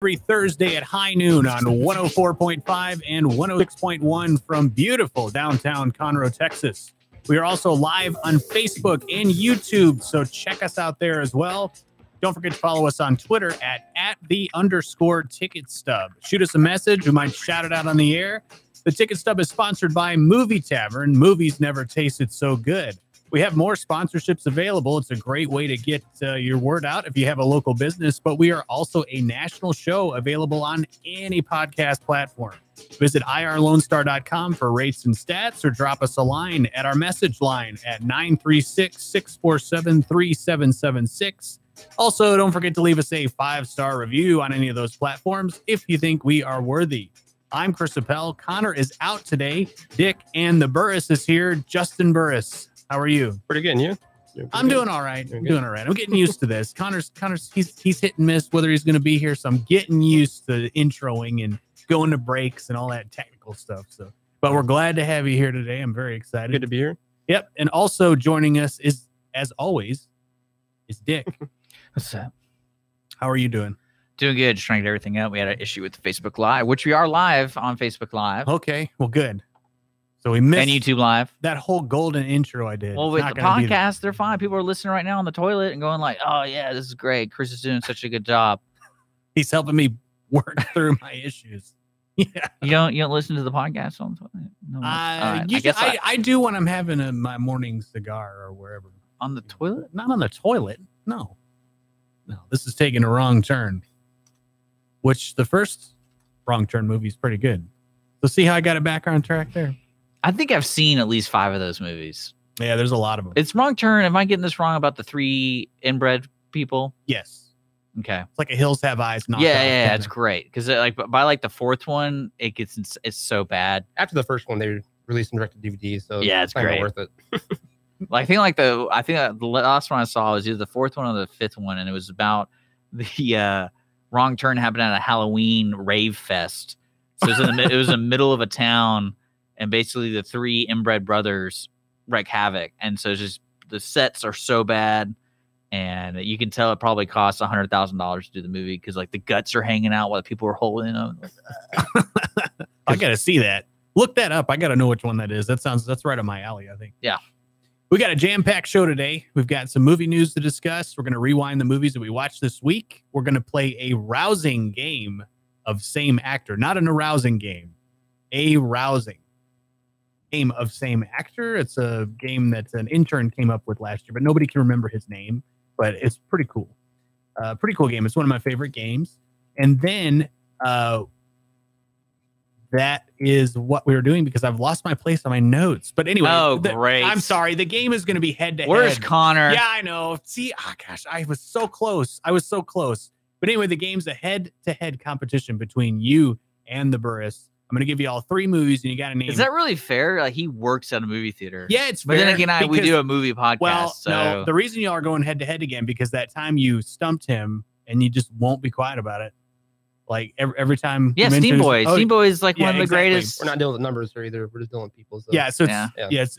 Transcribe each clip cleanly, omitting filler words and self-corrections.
every Thursday at high noon on 104.5 and 106.1 from beautiful downtown Conroe, Texas. We are also live on Facebook and YouTube, so check us out there as well. Don't forget to follow us on Twitter at @the_Ticket Stub. Shoot us a message. We might shout it out on the air. The Ticket Stub is sponsored by Movie Tavern. Movies never tasted so good. We have more sponsorships available. It's a great way to get your word out if you have a local business, but we are also a national show available on any podcast platform. Visit irlonestar.com for rates and stats or drop us a line at our message line at 936-647-3776. Also, don't forget to leave us a 5-star review on any of those platforms if you think we are worthy. I'm Chris Appel. Connor is out today. Dick and The Buras is here. Justin Buras. How are you? Pretty good, and you? I'm doing all right. I'm doing all right. I'm getting used to this. Connor's he's hit and miss whether he's going to be here, so I'm getting used to introing and going to breaks and all that technical stuff. So, but we're glad to have you here today. I'm very excited. Good to be here. Yep, and also joining us is, as always, is Dick. What's up? How are you doing? Doing good. Just trying to get everything up. We had an issue with Facebook Live, which we are live on Facebook Live. Okay, well, good. So we missed and YouTube Live. That whole golden intro I did. Well, with the podcast, they're fine. People are listening right now on the toilet and going like, "Oh yeah, this is great. Chris is doing such a good job. He's helping me work through my issues." Yeah. You don't listen to the podcast on the toilet? No. I do when I'm having my morning cigar or wherever. On the toilet? Not on the toilet. No. This is taking a wrong turn. Which the first wrong turn movie is pretty good. So see how I got it back on track there? I think I've seen at least 5 of those movies. Yeah, there's a lot of them. It's Wrong Turn. Am I getting this wrong about the 3 inbred people? Yes. Okay. It's like a Hills Have Eyes. Yeah, it's great because like by like the 4th one, it's so bad. After the first one, they released and directed DVD, so yeah, it's great. Worth it. Well, I think the last one I saw was either the 4th one or the 5th one, and it was about the wrong turn happening at a Halloween rave fest. So it was in the middle of a town. And basically the 3 inbred brothers wreak havoc. And so it's just the sets are so bad. And you can tell it probably costs $100,000 to do the movie because like the guts are hanging out while people are holding them. I got to see that. Look that up. I got to know which one that is. That's right up my alley, I think. Yeah. We got a jam-packed show today. We've got some movie news to discuss. We're going to rewind the movies that we watched this week. We're going to play a rousing game of same actor. Not an arousing game. A rousing game of same actor. It's a game that an intern came up with last year, but nobody can remember his name, but it's pretty cool. Pretty cool game. It's one of my favorite games. And then that is what we were doing because I've lost my place on my notes. But anyway, great. I'm sorry. The game is going to be head-to-head. Where's Connor? Yeah, I know. See, gosh, I was so close. But anyway, the game's a head-to-head competition between you and the Buras. I'm going to give you all 3 movies, and you got to name. Is that really fair? Like he works at a movie theater. Yeah, it's fair. But then again, we do a movie podcast. Well, so. No, the reason y'all are going head-to-head again because that time you stumped him, and you just won't be quiet about it. Like every time. Yeah, Steam Boy. Steam Boy is like one of the greatest. We're not dealing with numbers here either. We're just dealing with people. So. Yeah, so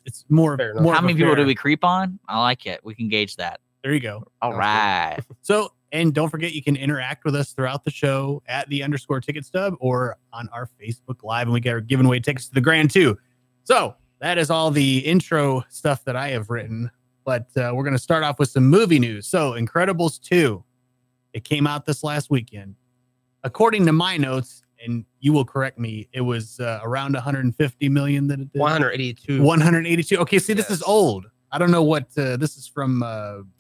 it's more. How many people do we creep on? I like it. We can gauge that. There you go. All right. So, and don't forget, you can interact with us throughout the show at @the_Ticket Stub or on our Facebook Live, and we are giving away tickets to the Grand too. So that is all the intro stuff that I have written. But we're going to start off with some movie news. So, Incredibles 2, it came out this last weekend. According to my notes, and you will correct me, it was around 150 million that it did. 182. 182. Okay, see, this is old. I don't know what this is from.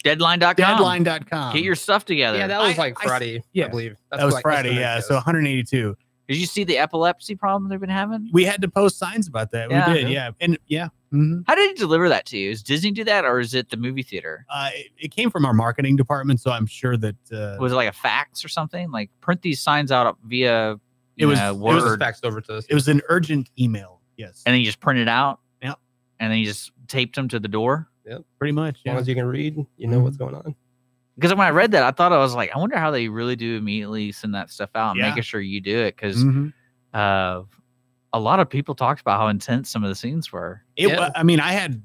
Deadline.com. Deadline.com. Get your stuff together. Yeah, that was like Friday, I believe. That was Friday, yeah. So 182. Did you see the epilepsy problem they've been having? We had to post signs about that. Yeah. We did, yeah. And yeah. Mm-hmm. How did he deliver that to you? Does Disney do that, or is it the movie theater? It came from our marketing department, so I'm sure that... was it like a fax or something? Like, print these signs out via Word? It was faxed over to us. It was an urgent email, yes. And then you just print it out? Yep. And then you just taped them to the door? Yep. Pretty much, As long as you can read, you know what's going on. Because when I read that, I thought I was like, I wonder how they really do immediately send that stuff out and making sure you do it. Because a lot of people talked about how intense some of the scenes were. I mean, I had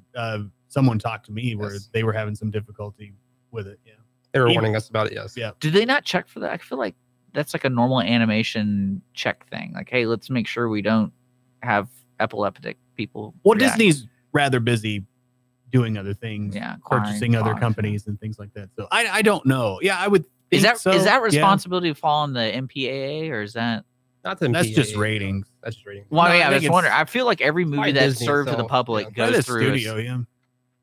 someone talk to me where they were having some difficulty with it. Yeah. They were warning us about it, yes. Yeah. Did they not check for that? I feel like that's like a normal animation check thing. Like, hey, let's make sure we don't have epileptic people. Well, Disney's rather busy doing other things, purchasing other companies and things like that. So I don't know. Yeah, I would think is that responsibility fall on the MPAA, or is that not the MPAA? That's just ratings. That's just ratings. Well, I was wondering. I feel like every movie that's served to the public goes through studio.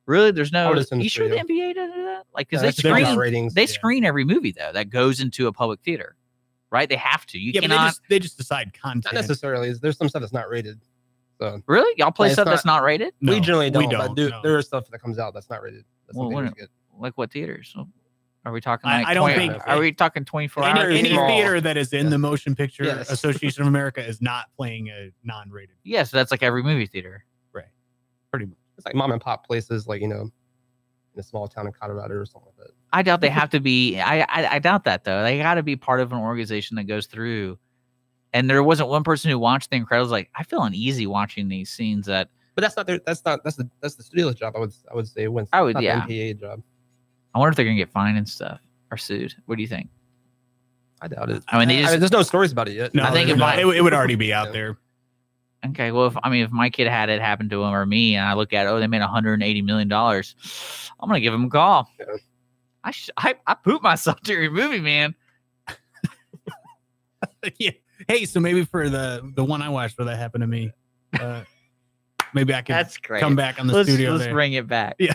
Really, there's no. You sure the MPAA does that? Like, because they screen every movie though that goes into a public theater, right? They have to. You cannot. They just decide content. Not necessarily. There's some stuff that's not rated. So really, y'all play stuff that's not rated? No, we generally don't. But there is stuff that comes out that's not rated. Like what theaters? Are we talking? I don't think. Are we talking 24 hours? Any theater that is in the Motion Picture Association of America is not playing a non-rated. Yes, that's like every movie theater, right? Pretty much. It's like mom and pop places, like in a small town in Colorado or something like that. I doubt they have to be. I doubt that though. They got to be part of an organization that goes through. And there wasn't one person who watched The Incredibles like, I feel uneasy watching these scenes that. But that's the studio's job. I would say the MPAA job. I wonder if they're gonna get fined and stuff or sued. What do you think? I doubt it. I mean, there's no stories about it yet. No, I think it would already be out there. Okay, well, if my kid had it happen to him or me, and I look at they made $180 million, I'm gonna give him a call. Yeah. I pooped myself during a movie, man. Yeah. Hey, so maybe for the one I watched where that happened to me, maybe I can come back on the studio. Let's bring it back. Yeah.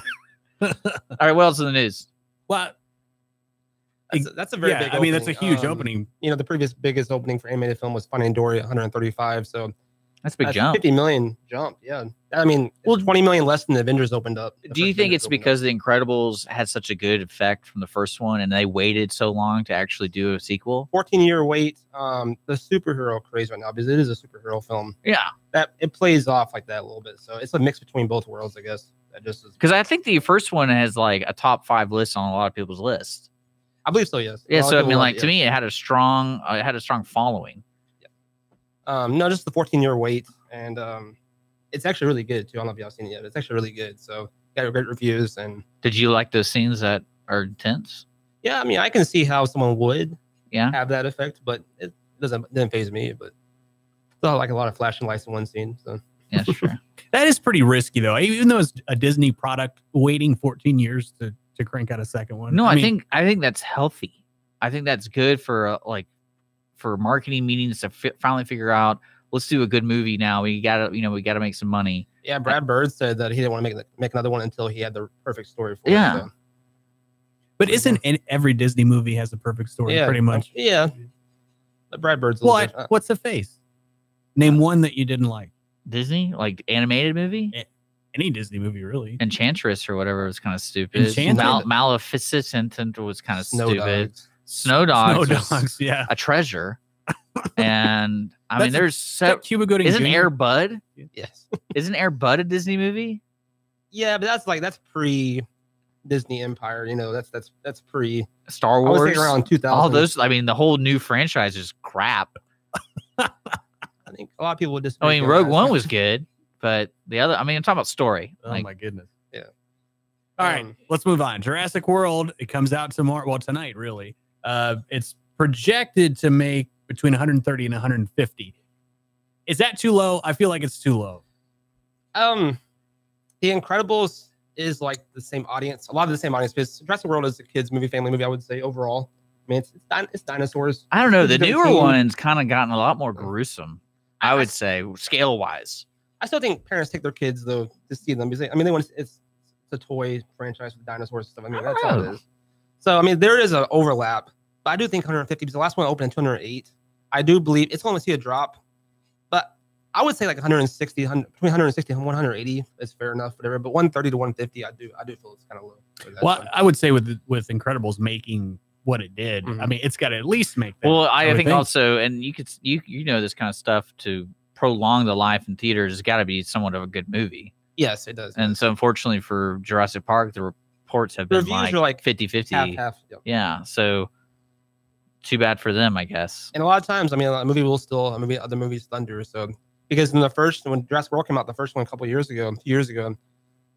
All right. What else in the news? Well, that's a very big. I mean, that's a huge opening. The previous biggest opening for animated film was Finding Dory, 135. So that's a big jump. 50 million jump. Yeah. I mean, 20 million less than the Avengers opened up. Do you think it's because The Incredibles had such a good effect from the first one and they waited so long to actually do a sequel? 14-year wait. The superhero craze right now, because it is a superhero film. Yeah. That it plays off like that a little bit. So it's a mix between both worlds, I guess. That just is. Because I think the first one has like a top 5 list on a lot of people's lists. I believe so, yes. Yeah, so I mean, like to me, it had a strong following. Yeah. No, just the 14-year wait, and it's actually really good too. I don't know if y'all seen it yet. It's actually really good. So got great reviews. And did you like those scenes that are intense? Yeah, I mean, I can see how someone would have that effect, but it didn't faze me. But still, like a lot of flashing lights in one scene. So yeah, sure. That is pretty risky though. Even though it's a Disney product, waiting 14 years to crank out a second one. No, I think that's healthy. I think that's good for for marketing meetings to finally figure out, let's do a good movie now. We gotta make some money. Yeah, Brad Bird said that he didn't want to make another one until he had the perfect story for it. So. But isn't every Disney movie has a perfect story pretty much? Yeah. But Brad Bird's what's the face? Name one that you didn't like. Disney? Like animated movie? Any Disney movie, really. Enchantress or whatever was kind of stupid. Maleficent was kind of stupid. Snow Dogs, yeah, a treasure. And I mean, there's Cuba Gooding. Isn't Air Bud? Yes. Isn't Air Bud a Disney movie? Yeah, but that's pre Disney Empire. That's pre Star Wars. I was around 2000. All those. I mean, the whole new franchise is crap. I think a lot of people would disagree. I mean, Rogue One was good. But the other, I mean, I'm talking about story. Oh my goodness. Yeah. All right, let's move on. Jurassic World, it comes out tomorrow. Well, tonight, really. It's projected to make between 130 and 150. Is that too low? I feel like it's too low. The Incredibles is like the same audience, a lot of the same audience, because Jurassic World is a kids movie, family movie, I would say, overall. I mean, it's dinosaurs. I don't know. The newer one's kind of gotten a lot more gruesome, I would say, scale-wise. I still think parents take their kids though to see them because they want it's a toy franchise with dinosaurs and stuff. I mean, that's all it is. So I mean, there is an overlap, but I do think 150 because the last one opened in 208. I do believe it's going to see a drop, but I would say like 160, between 160 and 180 is fair enough, whatever. But 130 to 150, I do feel it's kind of low. Well, I would say with Incredibles making what it did, I mean, it's got to at least make that. Well, I think also, and you know this kind of stuff to prolong the life in theaters has got to be somewhat of a good movie. Yes, it does. And so unfortunately for Jurassic Park, the reports have been like 50-50. Half. Yeah. So too bad for them, I guess. And a lot of times, I mean, a movie will still, other movies thunder. So because when Jurassic World came out, the first one a few years ago,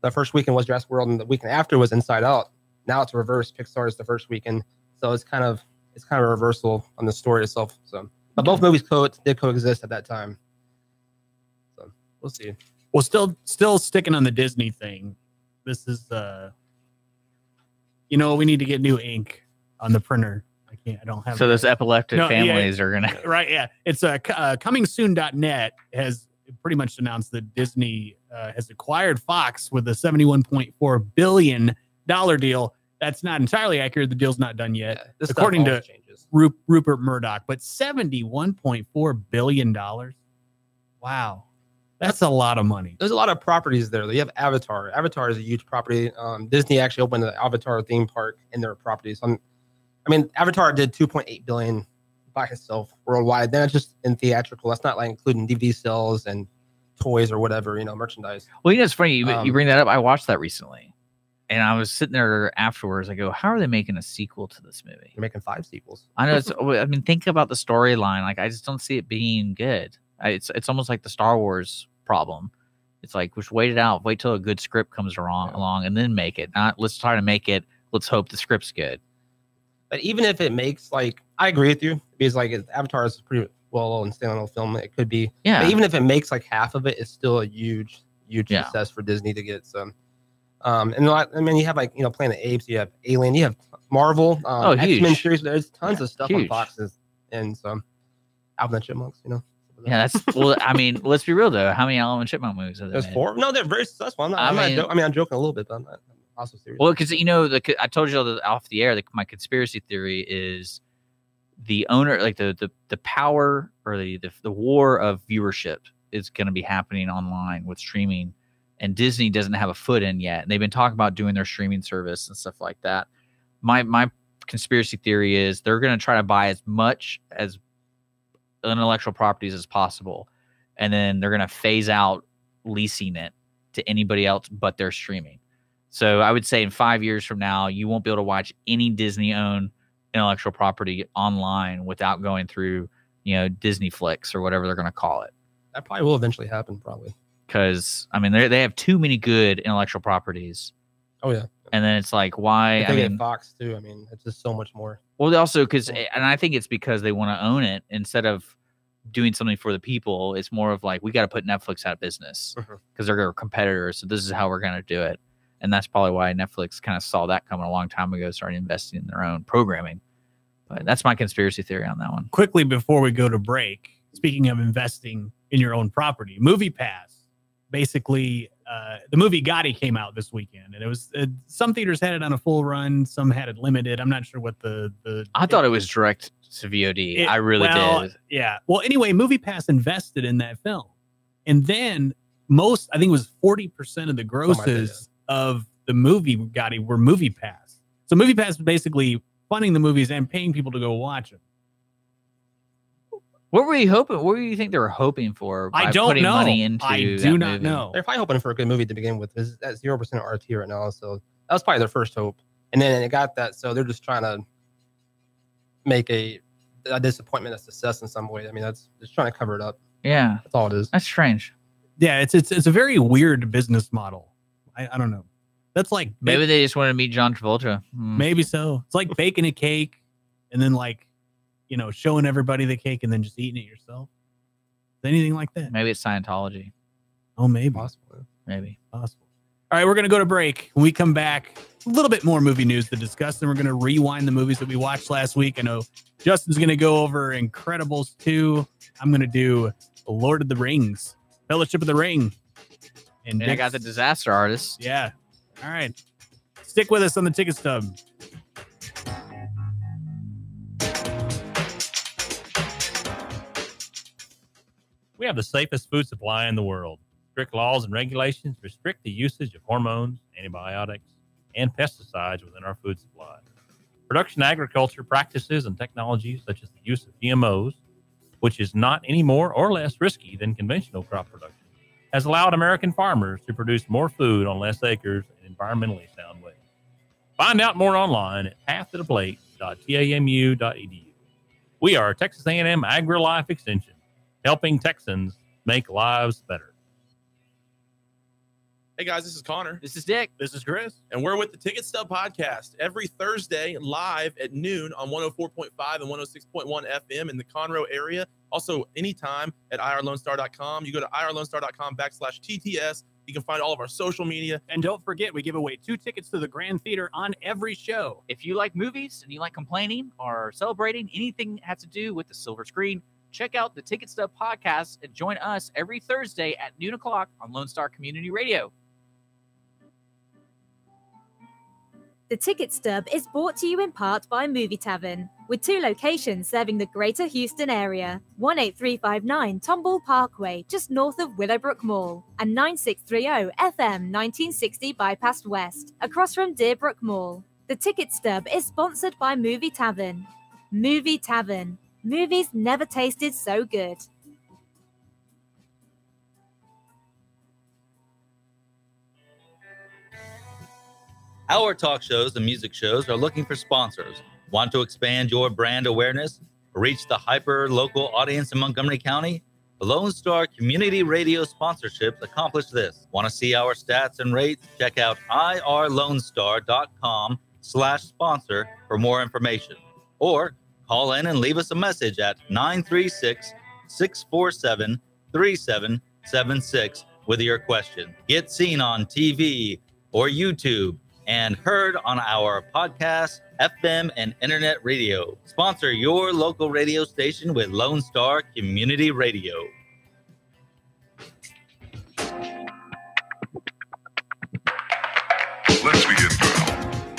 the first weekend was Jurassic World and the weekend after was Inside Out. Now it's reversed. Pixar is the first weekend. So it's kind of, it's kind of a reversal on the story itself. So, but both movies did coexist at that time. So we'll see. Well, still sticking on the Disney thing. This is we need to get new ink on the printer. I don't have. So those epileptic families are gonna right. Yeah, it's comingsoon.net has pretty much announced that Disney has acquired Fox with a $71.4 billion deal. That's not entirely accurate. The deal's not done yet, according to Rupert Murdoch. But $71.4 billion. Wow. That's a lot of money. There's a lot of properties there. You have Avatar. Avatar is a huge property. Disney actually opened the Avatar theme park in their properties. Avatar did $2.8 billion by itself worldwide. Then it's just in theatrical. That's not like including DVD sales and toys or whatever, merchandise. Well, it's funny you bring that up. I watched that recently, and I was sitting there afterwards. I go, "How are they making a sequel to this movie? They're making 5 sequels." I know. Think about the storyline. Like, I just don't see it being good. It's almost like the Star Wars problem. It's like, just wait it out. Wait till a good script comes along, and then make it. Not let's try to make it. Let's hope the script's good. But even if it makes I agree with you, because Avatar is pretty well-known standalone film. It could be, But even if it makes half of it, it's still a huge success for Disney to get some. And you have Planet of the Apes, you have Alien, you have Marvel, X-Men series. There's tons of stuff on Fox's and some Alvin and Chipmunks. Yeah, that's let's be real though. How many Alvin and Chipmunk movies are there? There's 4. No, they're very successful. I'm joking a little bit, but I'm not. Also serious. Well, because I told you off the air, my conspiracy theory is the owner, like the power or the war of viewership is going to be happening online with streaming, and Disney doesn't have a foot in yet. And they've been talking about doing their streaming service and stuff like that. My conspiracy theory is they're going to try to buy as much as intellectual properties as possible, and then they're going to phase out leasing it to anybody else but their streaming. So I would say in 5 years from now, you won't be able to watch any Disney-owned intellectual property online without going through, Disney Flicks or whatever they're going to call it. That probably will eventually happen, probably. Because they have too many good intellectual properties. Oh yeah. And then it's like, why? They get Fox too. It's just so much more. Well, also and I think it's because they want to own it instead of doing something for the people. It's more of like, we got to put Netflix out of business because they're our competitors. So this is how we're going to do it. And that's probably why Netflix kind of saw that coming a long time ago, started investing in their own programming. But that's my conspiracy theory on that one. Quickly before we go to break, speaking of investing in your own property, MoviePass. Basically, the movie Gotti came out this weekend, and it was some theaters had it on a full run, some had it limited. I'm not sure what I thought it was direct to VOD. I really did. Yeah. Well, anyway, MoviePass invested in that film, and then I think it was 40% of the grosses of the movie Gotti were MoviePass. So MoviePass was basically funding the movies and paying people to go watch them. What were you hoping? What do you think they were hoping for? I don't know. Money into I do not know. They're probably hoping for a good movie to begin with. It's at 0% RT right now, so that was probably their first hope. And then it got that, so they're just trying to make a disappointment a success in some way. That's just trying to cover it up. Yeah, that's all it is. That's strange. Yeah, it's a very weird business model. I don't know. That's like maybe they just wanted to meet John Travolta. Maybe so. It's like baking a cake and then showing everybody the cake and then just eating it yourself. Anything like that? Maybe it's Scientology. Oh, maybe. Possible. Maybe. Possible. All right, we're going to go to break. When we come back, a little bit more movie news to discuss, and we're going to rewind the movies that we watched last week. I know Justin's going to go over Incredibles 2. I'm going to do Lord of the Rings, Fellowship of the Ring. And I got the Disaster Artist. Yeah. All right. Stick with us on the Ticket Stub. We have the safest food supply in the world. Strict laws and regulations restrict the usage of hormones, antibiotics, and pesticides within our food supply. Production agriculture practices and technologies such as the use of GMOs, which is not any more or less risky than conventional crop production, has allowed American farmers to produce more food on less acres in environmentally sound ways. Find out more online at pathtotheplate.tamu.edu. We are Texas A&M Agri-Life Extension, helping Texans make lives better. Hey guys, this is Connor. This is Dick. This is Chris. And we're with the Ticket Stub podcast every Thursday live at noon on 104.5 and 106.1 FM in the Conroe area. Also, anytime at irlonestar.com. You go to irlonestar.com/TTS. You can find all of our social media. And don't forget, we give away 2 tickets to the Grand Theater on every show. If you like movies and you like complaining or celebrating anything that has to do with the silver screen, check out the Ticket Stub podcast and join us every Thursday at noon o'clock on Lone Star Community Radio. The Ticket Stub is brought to you in part by Movie Tavern, with 2 locations serving the greater Houston area. 18359 Tomball Parkway, just north of Willowbrook Mall, and 9630 FM 1960 Bypass West, across from Deerbrook Mall. The Ticket Stub is sponsored by Movie Tavern. Movie Tavern. Movies never tasted so good. Our talk shows and music shows are looking for sponsors. Want to expand your brand awareness? Reach the hyper-local audience in Montgomery County? The Lone Star Community Radio sponsorships accomplish this. Want to see our stats and rates? Check out irlonestar.com/sponsor for more information. Or call in and leave us a message at 936-647-3776 with your question. Get seen on TV or YouTube and heard on our podcast, FM, and internet radio. Sponsor your local radio station with Lone Star Community Radio. Let's begin now.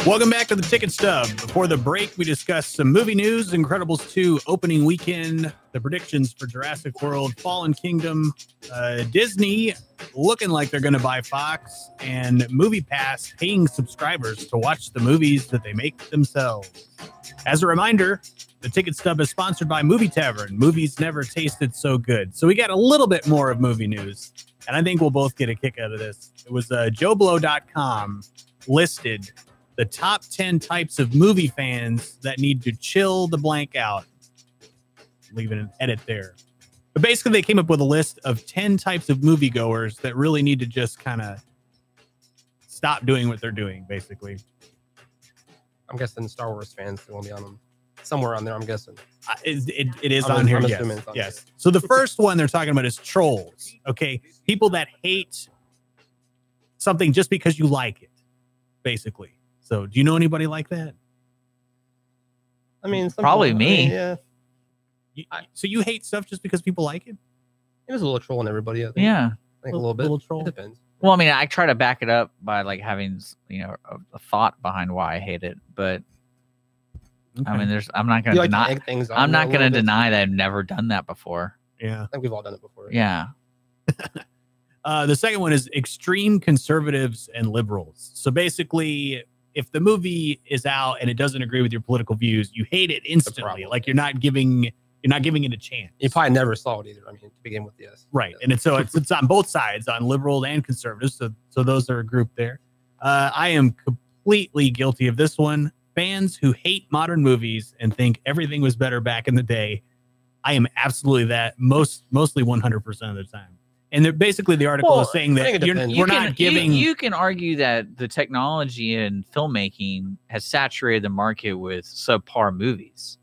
Welcome back to the Ticket Stub. Before the break, we discussed some movie news, Incredibles 2 opening weekend, the predictions for Jurassic World, Fallen Kingdom, Disney looking like they're going to buy Fox, and MoviePass paying subscribers to watch the movies that they make themselves. As a reminder, the Ticket Stub is sponsored by Movie Tavern. Movies never tasted so good. So we got a little bit more of movie news, and I think we'll both get a kick out of this. It was JoBlo.com listed the top 10 types of movie fans that need to chill the blank out. Leaving an edit there. But basically, they came up with a list of 10 types of moviegoers that really need to just kind of stop doing what they're doing, basically. I'm guessing Star Wars fans will be on them. Somewhere on there, I'm guessing. It is on here, yes. It's on Yes. So the first one they're talking about is trolls, okay? People that hate something just because you like it, basically. So do you know anybody like that? I mean, Probably me. Yeah. So you hate stuff just because people like it? It was a little troll on everybody, I think. Yeah. I think a little bit. Little troll. It depends. Well, I mean, I try to back it up by like having, a thought behind why I hate it. But I mean, I'm not going to deny. I'm not going to deny that I've never done that before. Yeah. I think we've all done it before. Yeah. The second one is extreme conservatives and liberals. So basically, if the movie is out and it doesn't agree with your political views, you hate it instantly. Like you're not giving it a chance. You probably never saw it either. I mean, to begin with, yes. Right. And it's on both sides, on liberal and conservatives. So those are a group there. I am completely guilty of this one. Fans who hate modern movies and think everything was better back in the day. I am absolutely that mostly 100% of the time. And basically the article is saying that we're not giving. You can argue that the technology in filmmaking has saturated the market with subpar movies.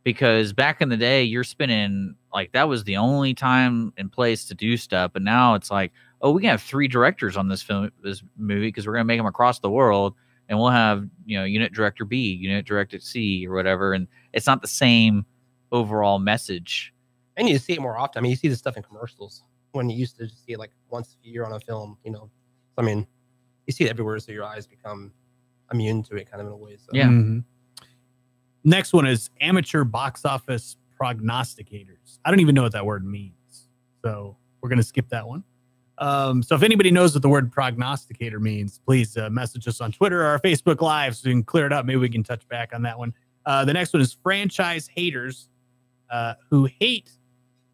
Because back in the day, you're spending like that was the only time and place to do stuff. But now it's like, oh, we can have 3 directors on this movie because we're going to make them across the world. And we'll have, unit director B, unit director C, or whatever. And it's not the same overall message. And you see it more often. I mean, you see this stuff in commercials when you used to just see it like once a year on a film, I mean, you see it everywhere. So your eyes become immune to it kind of in a way. So. Yeah. Mm-hmm. Next one is amateur box office prognosticators. I don't even know what that word means. So we're going to skip that one. So if anybody knows what the word prognosticator means, please message us on Twitter or our Facebook Live so we can clear it up. Maybe we can touch back on that one. The next one is franchise haters who hate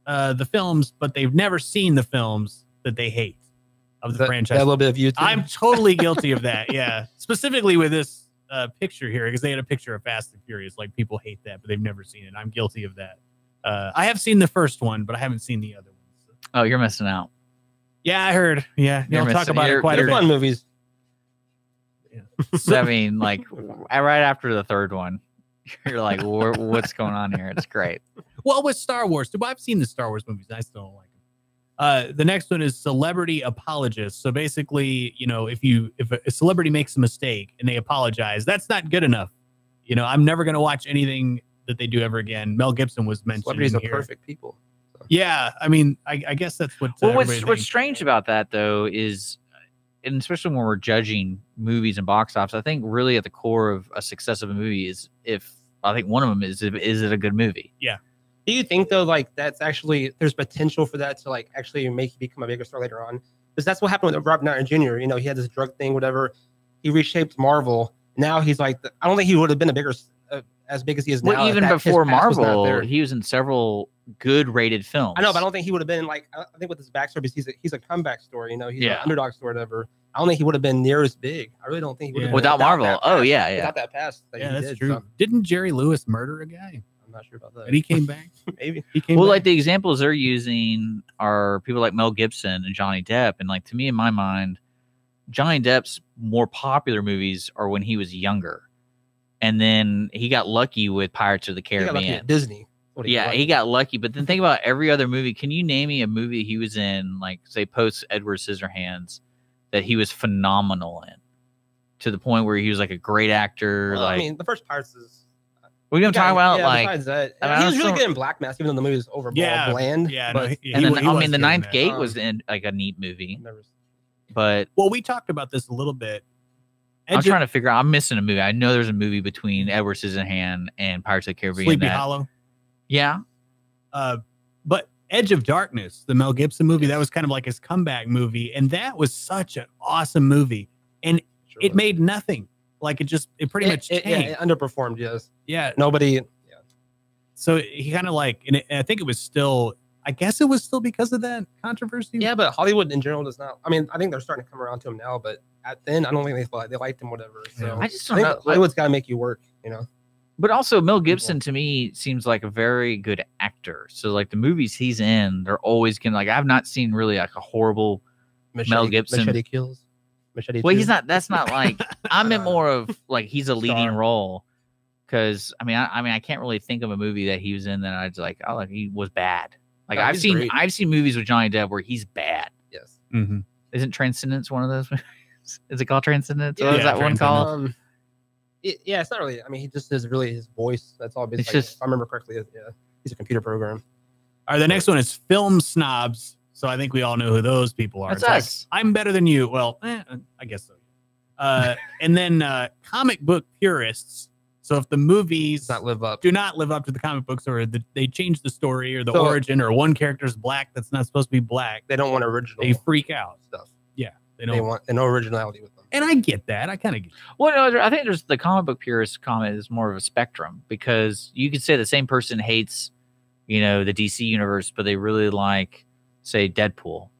the films, but they've never seen the films that they hate of the franchise. A little bit of you too. I'm totally guilty of that. Yeah. Specifically with this picture here, because they had a picture of Fast and Furious. Like people hate that, but they've never seen it. I'm guilty of that. I have seen the first one, but I haven't seen the other ones. Oh, you're missing out. Yeah, I heard. Yeah, You're you'll talk missing- about it you're- quite a They're bit. fun movies. So, I mean, like right after the third one, you're like, what's going on here? It's great. Well, with Star Wars, I've seen the Star Wars movies. I still don't like them. The next one is celebrity apologist. So basically, you know, if a celebrity makes a mistake and they apologize, that's not good enough. You know, I'm never going to watch anything that they do ever again. Mel Gibson was mentioned Celebrities are here. perfect people. Yeah, I mean, I guess that's what. Well, everybody what's thinks. strange about that though is, and especially when we're judging movies and box office, I think really at the core of a success of a movie is I think one of them is it a good movie? Yeah. Do you think though, like that's actually there's potential for that to like actually make you become a bigger star later on? Because that's what happened with Robert Downey Jr. You know, he had this drug thing, whatever. He reshaped Marvel. Now he's like, I don't think he would have been a bigger, as big as he is now. Well, if even that- his before past was not Marvel, there. he was in several good rated films. I know, but I don't think he would have been like. I think with his backstory, because he's a comeback story. You know, he's Yeah. an underdog story, whatever. I don't think he would have been near as big. I really don't think he would have Yeah. been Without Marvel. that Oh, past- yeah, yeah. Without that past. That Yeah, he that's did, true. so Didn't Jerry Lewis murder a guy? I'm not sure about that. And he came back. Maybe. He came Well, back. like the examples they're using are people like Mel Gibson and Johnny Depp, and like to me, in my mind, Johnny Depp's more popular movies are when he was younger, and then he got lucky with Pirates of the He got lucky Caribbean. at Disney. What Yeah, got he got lucky. But then think about every other movie. Can you name me a movie he was in, like say post Edward Scissorhands, that he was phenomenal in, to the point where he was like a great actor? Well, like, I mean, the first Pirates is. we're gonna talk about yeah, like, besides that, I mean, he I was really still- good in Black Mask, even though the movie was overall Yeah, bland. yeah, but no, he and then was I mean, good The in Ninth that. Gate was in like a neat movie, never- but Well, we talked about this a little bit. I'm trying to figure out. I'm missing a movie. I know there's a movie between Edward Scissorhands and Pirates of the Caribbean. Sleepy that, Hollow. Yeah, But Edge of Darkness, the Mel Gibson movie, that was kind of like his comeback movie, and that was such an awesome movie, and sure it was. made nothing. Like it pretty much It tanked. underperformed. Yes, Yeah. nobody. Yeah. So he kind of like, and I think it was still. I guess it was still because of that controversy. Yeah, but Hollywood in general does not. I mean, I think they're starting to come around to him now, but at then I don't think they liked him, whatever. So Yeah. I just I don't think know. Hollywood's got to make you work. You know. But also, Mel Gibson to me seems like a very good actor. So like the movies he's in, they're always gonna like. I've not seen really like a horrible. Mel Gibson. Machete kills. Machete. Well, two. he's not. That's not like. I meant more of like he's a leading Star. role. Because I mean, I can't really think of a movie that he was in that I was like, oh, like he was bad. Like No, he's great. I've seen movies with Johnny Depp where he's bad. Yes. Mm-hmm. Isn't Transcendence one of those movies? Is it called Transcendence? What Yeah, is that one Transcendence. called? Yeah, it's not really. I mean, he just is really his voice. That's all. It's Like, just- if I remember correctly. Yeah, he's a computer program. All right, the next one is film snobs. So I think we all know who those people are. That's It's like, us. I'm better than you. Well, I guess so. And then comic book purists. So if the movies Does not live up. do not live up to the comic books, or they change the story or the So- origin, or one character's black that's not supposed to be black, They don't want original they freak out. stuff. They don't. They want no originality with them. And I get that. I kind of get. Well, no, I think there's the comic book purist comment is more of a spectrum, because you could say the same person hates, the DC universe, but they really like, say, Deadpool,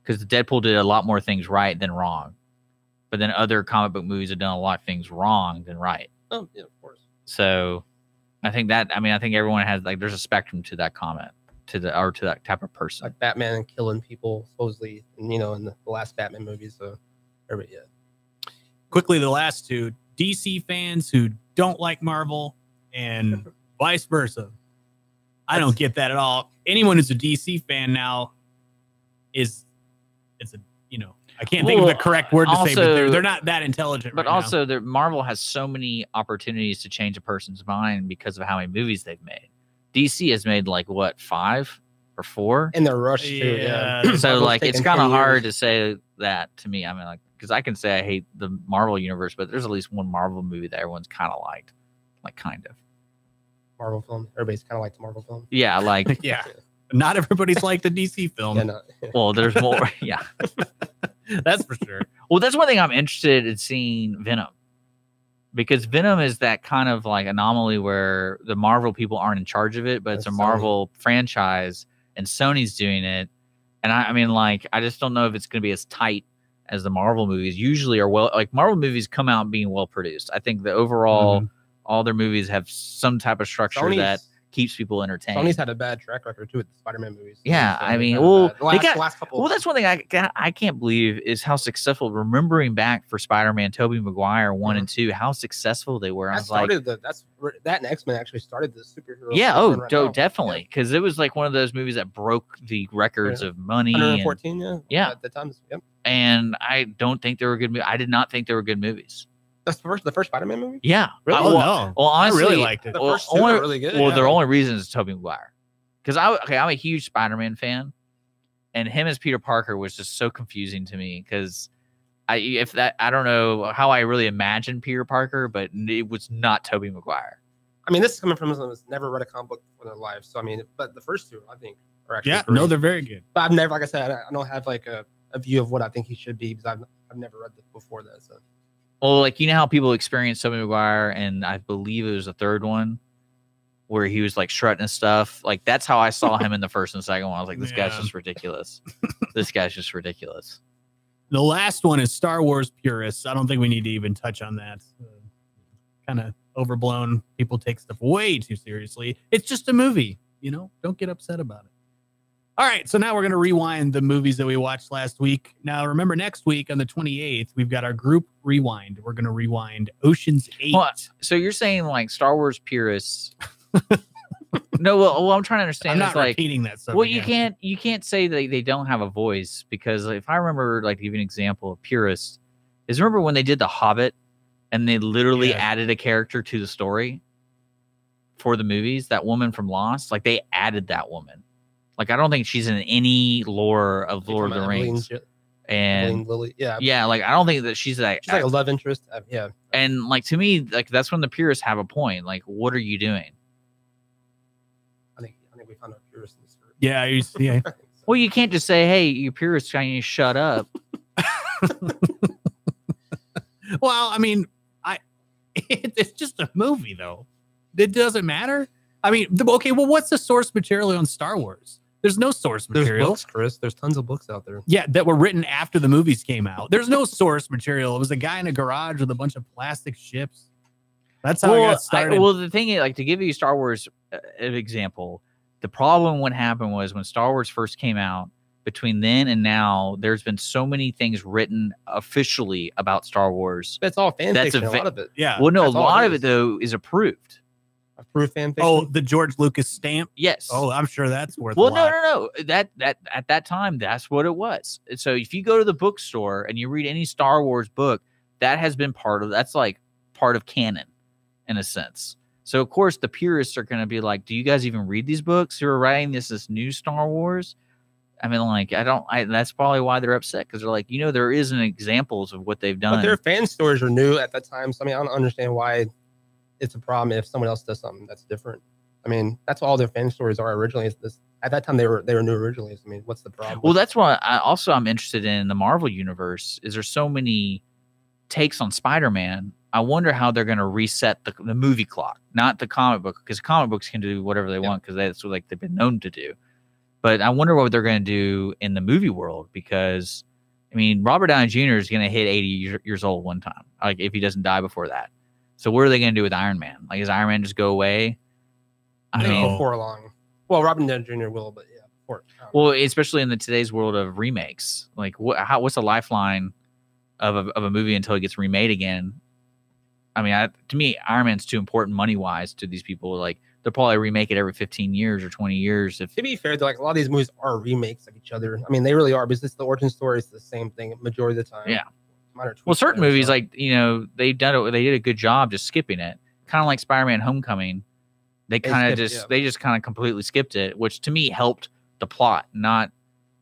because Deadpool did a lot more things right than wrong, but then other comic book movies have done a lot of things wrong than right. Oh, yeah, of course. So, I think everyone has like there's a spectrum to that comment to that type of person. Like Batman killing people supposedly, and in the last Batman movie. So, everybody, yeah. Quickly, the last two DC fans who don't like Marvel, and vice versa. I don't get that at all. Anyone who's a DC fan now it's a I can't think of the correct word to say, but also- they're not that intelligent. But right now. also, Marvel has so many opportunities to change a person's mind because of how many movies they've made. DC has made like what 5 or 4. And they're rushed too. Yeah. Yeah. So Marvel's like it's taken kind of 10 hard years. to say that to me. I mean, like because I can say I hate the Marvel universe, but there's at least one Marvel movie that everyone's kind of liked, like kind of. Marvel film. Everybody's kind of like the Marvel film. Yeah, like yeah, not everybody's like the DC film. Yeah, no. well, there's more. Yeah. That's for sure. Well, that's one thing I'm interested in seeing Venom, because Venom is that kind of like anomaly where the Marvel people aren't in charge of it, but it's a That's Sony. Marvel franchise and Sony's doing it. And I mean, like, I just don't know if it's going to be as tight as the Marvel movies usually are. Well, like Marvel movies come out being well produced. I think the overall, all their movies have some type of structure that keeps people entertained. Sony's had a bad track record too with the Spider-Man movies. Yeah, So I mean, they've well, had bad. they got- last couple. Well, that's one thing I can't believe is how successful. Remembering back for Spider-Man, Tobey Maguire 1 and 2, how successful they were. I was like, that and X-Men actually started the superhero. yeah, run right now. definitely, because it was like one of those movies that broke the records of money. 114, Yeah. At the time, yep. And I don't think they were good. I did not think they were good movies. That's the first Spider-Man movie. Yeah, Really? Oh, no. Well, honestly, I really liked it. The Well, first two only- are really good. Well, yeah. their only reason is Tobey Maguire, because I'm a huge Spider-Man fan, and him as Peter Parker was just so confusing to me because I don't know how I really imagined Peter Parker, but it was not Tobey Maguire. I mean, this is coming from someone who's never read a comic book for their life. So I mean, but the first two I think are actually Yeah, great. no, they're very good. But I've never, like I said, I don't have like a view of what I think he should be because I've never read this before that. So Well, like, you know how people experience Tobey Maguire, and I believe it was the third one where he was like strutting and stuff. Like, that's how I saw him in the first and second one. I was like, this guy's Yeah. just ridiculous. This guy's just ridiculous. The last one is Star Wars purists. I don't think we need to even touch on that. Kind of overblown. People take stuff way too seriously. It's just a movie, Don't get upset about it. All right, so now we're going to rewind the movies that we watched last week. Now, remember, next week on the 28th, we've got our group rewind. We're going to rewind Ocean's 8. Well, so you're saying like Star Wars purists? No, well, I'm trying to understand. I'm not is like, repeating that stuff. well, you can't say they don't have a voice, because if I remember, like, to give you an example of purists, is remember when they did The Hobbit and they literally Yeah. added a character to the story for the movies? That woman from Lost, like, they added that woman. Like, I don't think she's in any lore of Lord of the Rings. And Lily, yeah, yeah, like, I don't think that she's like she's like a love interest. Yeah, and like, to me, like, that's when the purists have a point. Like, what are you doing? I think we found out purist in this group. Yeah, I think so. Well, you can't just say, "Hey, you purists, can you shut up?" Well, I mean, it's just a movie, though. It doesn't matter. I mean, okay, well, what's the source material on Star Wars? There's no source There's material. books, Chris. There's tons of books out there. Yeah, that were written after the movies came out. There's no source material. It was a guy in a garage with a bunch of plastic ships. That's how it got started. Well, the thing is, like, to give you Star Wars an example, the problem what happened was when Star Wars first came out, between then and now, there's been so many things written officially about Star Wars. It's all fan That's fiction. a A lot of it. Yeah. Well, no, a That's all lot it of is. it, though, is approved. Approved fan fiction. Oh, the George Lucas stamp. Yes. Oh, I'm sure that's worth Well, a lot. no. That at that time, that's what it was. So if you go to the bookstore and you read any Star Wars book, that has been that's like part of canon, in a sense. So of course the purists are going to be like, "Do you guys even read these books? You're writing this new Star Wars." I mean, like, that's probably why they're upset, because they're like, there isn't examples of what they've done. But their fan stories are new at that time. So I mean, I don't understand why it's a problem if someone else does something that's different. I mean, that's all their fan stories are originally. Is this at that time they were new originally. I mean, what's the problem? Well, that's why I'm interested in the Marvel universe. Is there so many takes on Spider-Man? I wonder how they're going to reset the movie clock, not the comic book, because comic books can do whatever they want, because that's what, like, they've been known to do. But I wonder what they're going to do in the movie world, because, I mean, Robert Downey Jr. is going to hit 80 years old one time, like, if he doesn't die before that. So what are they going to do with Iron Man? Like, does Iron Man just go away? I No. mean, before long. Well, Robin Downey Jr. will, but yeah, before. well, especially in today's world of remakes, like, what's the lifeline of a movie until it gets remade again? I mean, to me, Iron Man's too important money wise to these people. Like, they'll probably remake it every 15 years or 20 years. If To be fair, though, like a lot of these movies are remakes of each other. I mean, they really are, because it's the origin story is the same thing majority of the time. Yeah. Minor tweaks well, certain there, movies, so. like, they did a good job just skipping it, kind of like Spider-Man: Homecoming. They kind of skipped, they just kind of completely skipped it, which to me helped the plot, not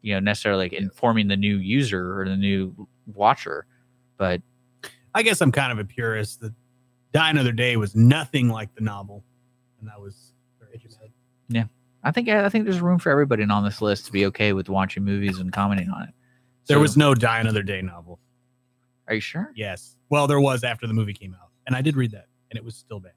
necessarily like informing the new user or the new watcher. But I guess I'm kind of a purist. That Die Another Day was nothing like the novel, and that was very interesting. I think there's room for everybody on this list to be okay with watching movies and commenting on it. There So- was no Die Another Day novel. Are you sure? Yes. Well, there was after the movie came out, and I did read that, and it was still bad.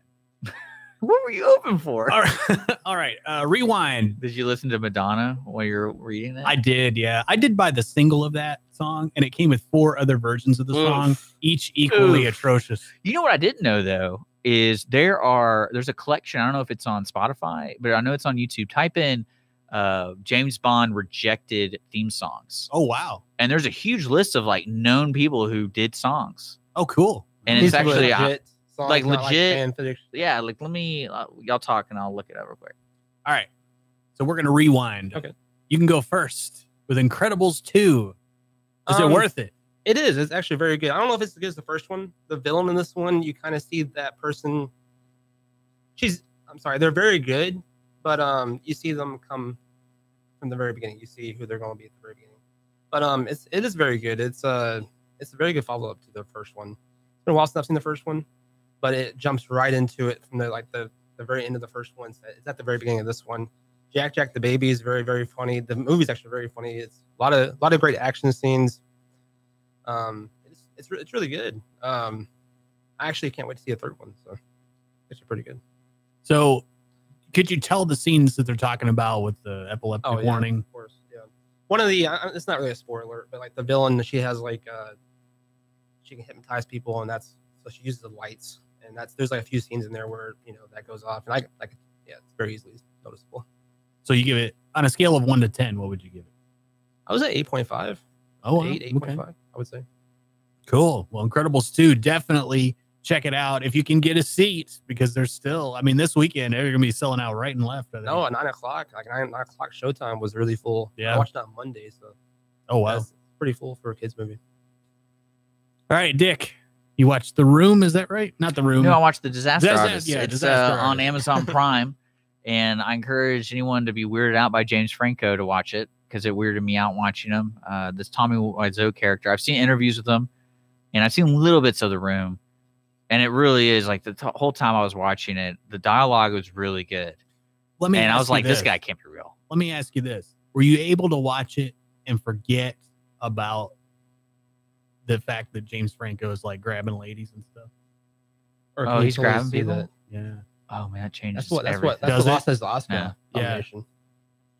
What were you open for? All right. All right. Rewind. Did you listen to Madonna while you're reading it? I did. Yeah. I did buy the single of that song, and it came with 4 other versions of the Oof. song, each equally Oof. atrocious. You know what I didn't know, though? is there's a collection. I don't know if it's on Spotify, but I know it's on YouTube. Type in James Bond rejected theme songs. Oh wow. And there's a huge list of like known people who did songs. Oh cool. And it's actually legit songs, like not legit. fan fiction. Yeah, like let me y'all talk and I'll look it up real quick. All right. So we're gonna rewind. Okay. You can go first with Incredibles 2. Is it worth it? It is. It's actually very good. I don't know if it's as good as the first one. The villain in this one, you kind of see that person. They're very good, but you see them come from the very beginning. You see who they're going to be at the very beginning. But it is very good. It's a very good follow up to the first one. It's been a while since I've seen the first one, but it jumps right into it from the very end of the first one. It's at the very beginning of this one. Jack the Baby is very, very funny. The movie's actually very funny. It's a lot of great action scenes. It's really good. I actually can't wait to see a third one. So it's pretty good. So could you tell the scenes that they're talking about with the epileptic warning? Of course, yeah. One of the it's not really a spoiler, but like the villain, she has like she can hypnotize people, and so she uses the lights, and there's like a few scenes in there where that goes off, and it's very easily noticeable. So you give it on a scale of 1 to 10, what would you give it? I was at 8.5. Oh, 8.5, okay. I would say. Cool. Well, Incredibles 2, definitely check it out if you can get a seat, because there's still, this weekend they're gonna be selling out right and left. No, at 9 o'clock, like 9 o'clock showtime was really full. Yeah. I watched it on Monday, so oh wow, that's pretty full for a kids movie. All right, Dick, you watched The Room, is that right? Not The Room. No, I watched The Disaster Artist. Yeah, it's Disaster on Artist. Amazon Prime, and I encourage anyone to be weirded out by James Franco to watch it, because it weirded me out watching him. This Tommy Wiseau character, I've seen interviews with him, and I've seen little bits of The Room, and it really is like the whole time I was watching it, the dialogue was really good. I was like, this guy can't be real. Let me ask you this: were you able to watch it and forget about the fact that James Franco is like grabbing ladies and stuff? Or Oh, he's grabbing people? that? Yeah. Oh man, that changes. That's what everything. lost his Oscar Yeah. nomination.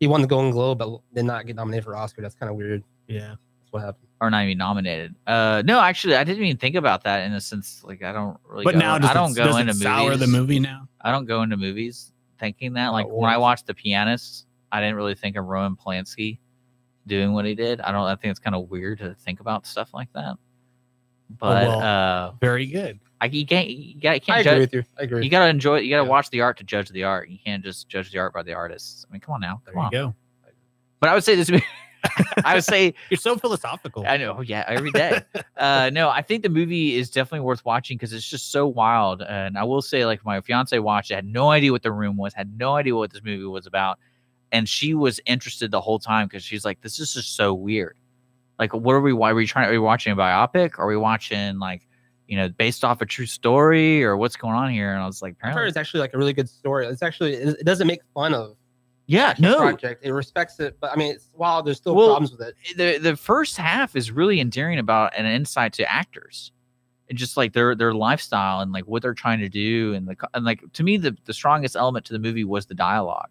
He won the Golden Globe, but did not get nominated for Oscar. That's kind of weird. Yeah. That's what happened. Or not even nominated. No, actually, I didn't even think about that in a sense. Like, I don't really. But now, I don't does go it into sour movies. the movie now? I don't go into movies thinking that. Like Oh, when I what? watched The Pianist, I didn't really think of Roman Polanski doing what he did. I think it's kind of weird to think about stuff like that. But Very good. you can't I agree judge. with you. I agree. You gotta enjoy it. You gotta Yeah. watch the art to judge the art. You can't just judge the art by the artists. I mean, come on now. There Come on. you go. But I would say this. I would say You're so philosophical. I know, yeah, every day. No, I think the movie is definitely worth watching because it's just so wild. And I will say, like, my fiance watched it, had no idea what The Room was, had no idea what this movie was about, and she was interested the whole time because she's like, "This is just so weird. Like, what are we? Why are we trying? Are we watching a biopic? Are we watching like, based off a true story, or what's going on here?" And I was like, I've heard it's actually like a really good story. It's actually it doesn't make fun of yeah, the no. project. It respects it, but I mean, while there's still Well, problems with it. The first half is really endearing about an insight to actors and just like their lifestyle and like what they're trying to do and like to me the strongest element to the movie was the dialogue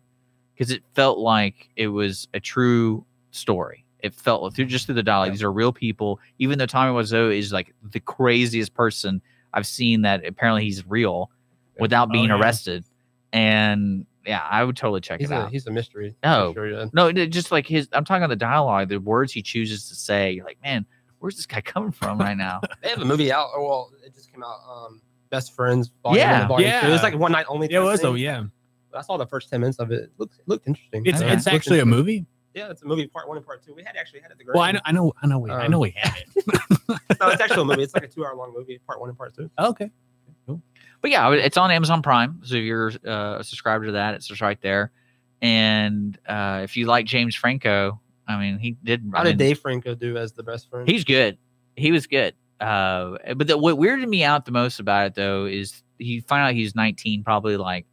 because it felt like it was a true story. It felt through the dialogue. Yeah. These are real people. Even though Tommy Wiseau is like the craziest person I've seen, that apparently he's real without being arrested. And yeah, I would totally check it out. He's a mystery. Oh. Sure, yeah. No, just like I'm talking about the dialogue, the words he chooses to say. You're like, man, where's this guy coming from right now? They have a movie out. Oh, well, it just came out. Best Friends. Yeah. Volume Yeah. 2. It was like one night only. Yeah, it type was. thing. Oh, yeah. I saw the first 10 minutes of it. It looked interesting. It's Okay. it's actually a movie. Yeah, it's a movie, part 1 and part 2. We had it at the. Well, I know we had it. No, it's actually a movie. It's like a 2-hour-long movie, part 1 and part 2. Okay. But yeah, it's on Amazon Prime. So if you're a subscriber to that, it's just right there. And if you like James Franco, I mean, he did. How did Dave Franco do as the best friend? He's good. He was good. But what weirded me out the most about it, though, is he found out he's 19, probably like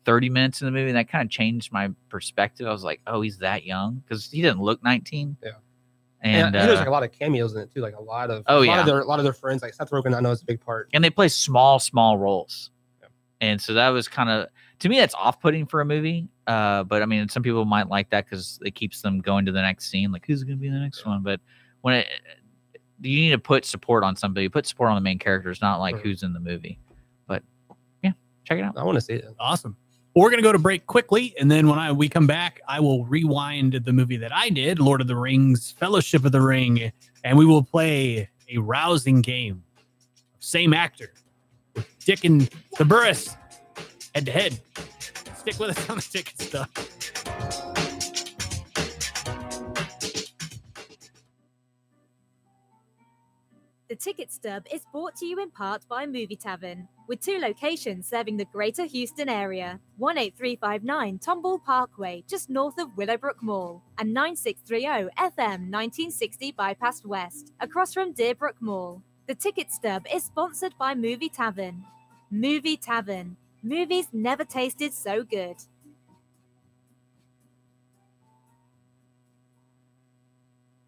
30 minutes in the movie. And that kind of changed my perspective. I was like, oh, he's that young? Because he didn't look 19. Yeah. And there's like a lot of cameos in it too, like a lot of Oh, a yeah. lot of their friends, like Seth Rogen. I know is a big part. and they play small roles. Yeah. And so that was kind of, to me, that's off-putting for a movie. But I mean, some people might like that because it keeps them going to the next scene. Like, who's going to be in the next one? But when you need to put support on somebody, put support on the main characters, not like Right. who's in the movie. But Check it out. I want to see it. Awesome. We're going to go to break quickly, and then when we come back, I will rewind the movie that I did, Lord of the Rings, Fellowship of the Ring, and we will play a rousing game. Same actor, with Dick and The Buras, head-to-head. Stick with us on the Ticket Stub. The Ticket Stub is brought to you in part by Movie Tavern, with 2 locations serving the greater Houston area. 18359 Tomball Parkway, just north of Willowbrook Mall, and 9630 FM 1960 Bypass West, across from Deerbrook Mall. The Ticket Stub is sponsored by Movie Tavern. Movie Tavern. Movies never tasted so good.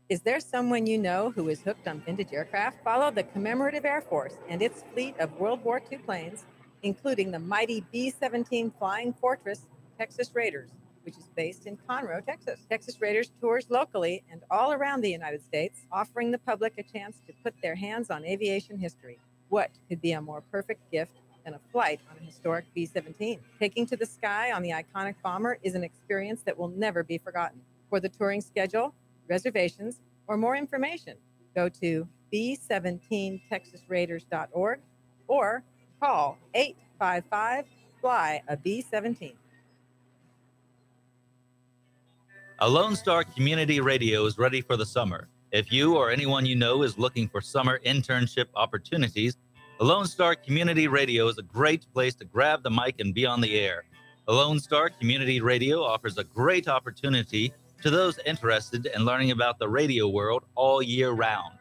Is there someone you know who is hooked on vintage aircraft? Follow the Commemorative Air Force and its fleet of World War II planes, including the mighty B-17 Flying Fortress Texas Raiders, which is based in Conroe, Texas. Texas Raiders tours locally and all around the United States, offering the public a chance to put their hands on aviation history. What could be a more perfect gift than a flight on a historic B-17? Taking to the sky on the iconic bomber is an experience that will never be forgotten. For the touring schedule, reservations, or more information, go to b17texasraiders.org or call 855-FLY-A-B-17. A Lone Star Community Radio is ready for the summer. If you or anyone you know is looking for summer internship opportunities, a Lone Star Community Radio is a great place to grab the mic and be on the air. A Lone Star Community Radio offers a great opportunity to those interested in learning about the radio world all year round.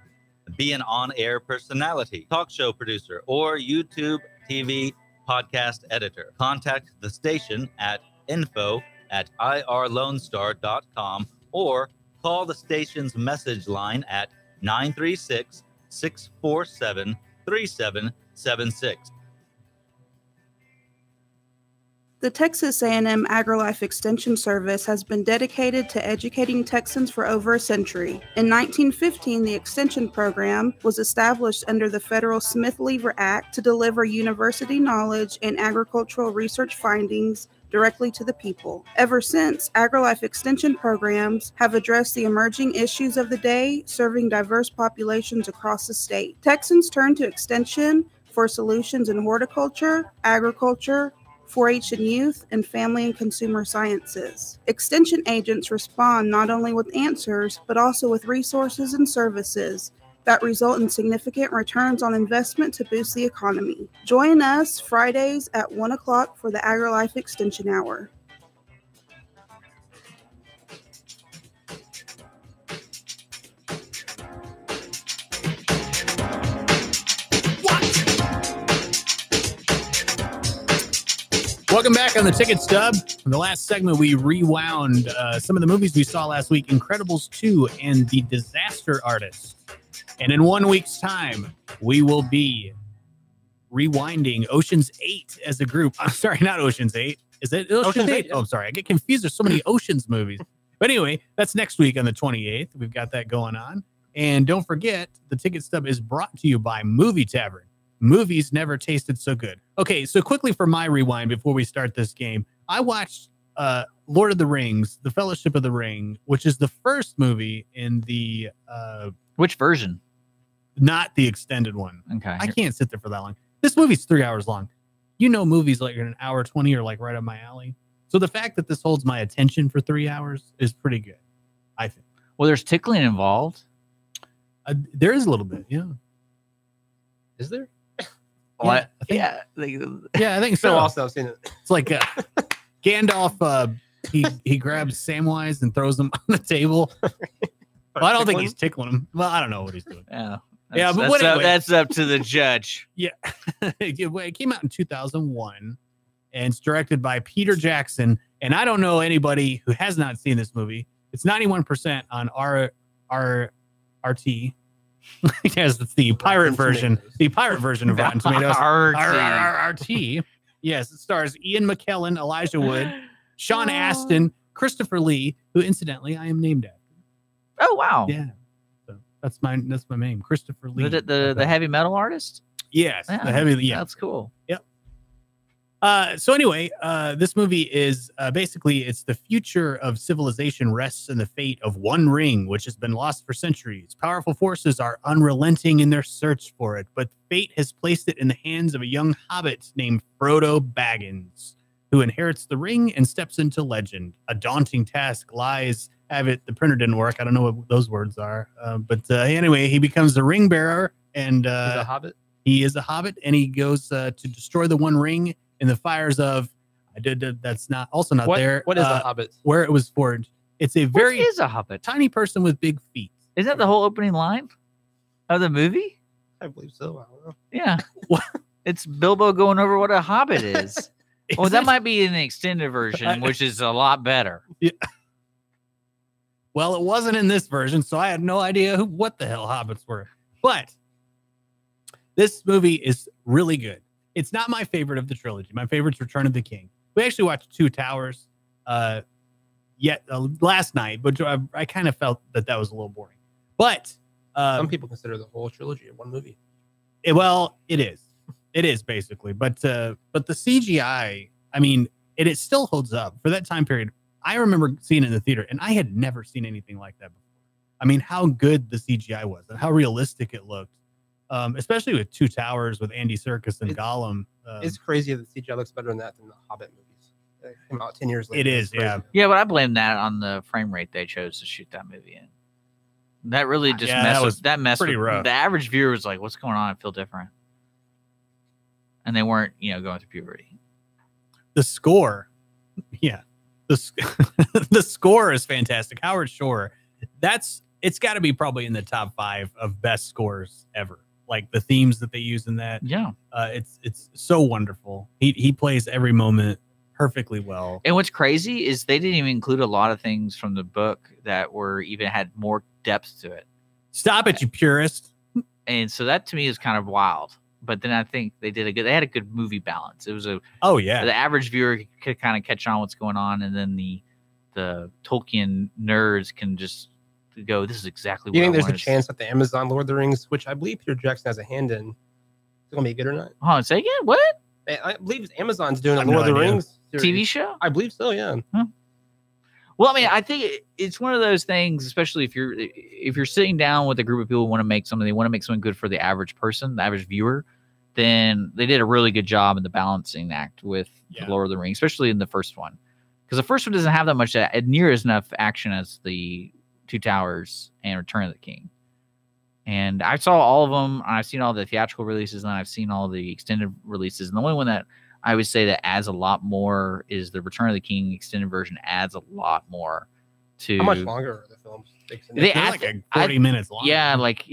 Be an on-air personality, talk show producer, or YouTube, TV, podcast editor. Contact the station at info@irlonestar.com or call the station's message line at 936-647-3776. The Texas A&M AgriLife Extension Service has been dedicated to educating Texans for over a century. In 1915, the Extension Program was established under the federal Smith-Lever Act to deliver university knowledge and agricultural research findings directly to the people. Ever since, AgriLife Extension programs have addressed the emerging issues of the day, serving diverse populations across the state. Texans turn to Extension for solutions in horticulture, agriculture, 4-H and youth, and family and consumer sciences. Extension agents respond not only with answers, but also with resources and services that result in significant returns on investment to boost the economy. Join us Fridays at 1 o'clock for the AgriLife Extension Hour. Welcome back on the Ticket Stub. In the last segment, we rewound some of the movies we saw last week, Incredibles 2 and The Disaster Artist. And in 1 week's time, we will be rewinding Ocean's 8 as a group. I'm sorry, not Ocean's 8. Is it Ocean's 8? Yeah. Oh, I'm sorry. I get confused. There's so many Ocean's movies. But anyway, that's next week on the 28th. We've got that going on. And don't forget, the Ticket Stub is brought to you by Movie Tavern. Movies never tasted so good. Okay, so quickly for my rewind before we start this game, I watched Lord of the Rings, The Fellowship of the Ring, which is the first movie in the... Which version? Not the extended one. Okay. I can't sit there for that long. This movie's 3 hours long. You know, movies like in an hour 20 are like right up my alley. So the fact that this holds my attention for 3 hours is pretty good, I think. Well, there's tickling involved. There is a little bit, yeah. Is there? What? Yeah, I think, Yeah. yeah, I think so. So also I've seen it. It's like Gandalf. He grabs Samwise and throws them on the table. Well, I don't think he's tickling him. Well, I don't know what he's doing. Yeah. Yeah, but that's, anyway. that's up to the judge. Yeah, it came out in 2001, and it's directed by Peter Jackson. And I don't know anybody who has not seen this movie. It's 91% on RT. Yes, it's the pirate version. The pirate version of Rotten Tomatoes. RT. Yes, it stars Ian McKellen, Elijah Wood, Sean Astin, Christopher Lee, who incidentally I am named after. Oh wow. Yeah, so that's my name, Christopher Lee. The heavy metal artist. Yes, Yeah, the heavy. Yeah, that's cool. Yep. So anyway, this movie is basically it's the future of civilization rests in the fate of one ring, which has been lost for centuries. Powerful forces are unrelenting in their search for it, but fate has placed it in the hands of a young hobbit named Frodo Baggins, who inherits the ring and steps into legend. A daunting task lies. The printer didn't work. I don't know what those words are, but anyway, he becomes the ring bearer, and He's a hobbit. He is a hobbit, and he goes to destroy the One Ring in the fires of. That's not there. What is a hobbit? Where it was forged. It's a very What is a hobbit? tiny person with big feet. Isn't that the whole opening line of the movie? I believe so. I don't know. Yeah. It's Bilbo going over what a hobbit is. Well, that might be in the extended version, which is a lot better. Yeah. Well, it wasn't in this version, so I had no idea what the hell hobbits were. But this movie is really good. It's not my favorite of the trilogy. My favorite's Return of the King. We actually watched Two Towers last night, but I kind of felt that was a little boring. But some people consider the whole trilogy one movie. It is. It is basically. But the CGI, I mean, it still holds up for that time period. I remember seeing it in the theater, and I had never seen anything like that before. I mean, how good the CGI was and how realistic it looked, especially with Two Towers with Andy Serkis and Gollum. It's crazy that the CGI looks better than that than the Hobbit movies. They came out 10 years later. It is, yeah. Yeah, but I blame that on the frame rate they chose to shoot that movie in. That really just messed pretty rough. The average viewer was like, what's going on? I feel different. And they weren't, going through puberty. The score, yeah. The score is fantastic. Howard Shore, it's got to be probably in the top 5 of best scores ever. Like the themes that they use in that. Yeah. It's so wonderful. He plays every moment perfectly well. And what's crazy is they didn't even include a lot of things from the book that had more depth to it. Stop it, you purist. And so that to me is kind of wild. But then I think they had a good movie balance. It was the average viewer could kind of catch on what's going on, and then the Tolkien nerds can just go, this is exactly what you think there's a chance that the Amazon Lord of the Rings, which I believe Peter Jackson has a hand in, is gonna be good or not? Oh, say again, what? I believe Amazon's doing a Lord of the Rings series. TV show? I believe so, yeah. Huh. Well, I mean, I think it's one of those things, especially if you're sitting down with a group of people who want to make something, they want to make something good for the average person, the average viewer, then they did a really good job in the balancing act with the Lord of the Rings, especially in the first one. Because the first one doesn't have that much, near as enough action as the Two Towers and Return of the King. And I saw all of them. I've seen all the theatrical releases, and I've seen all the extended releases. And the only one that I would say that adds a lot more is the Return of the King extended version. Adds a lot more to. How much longer are the films? They're like 40 minutes long. Yeah, like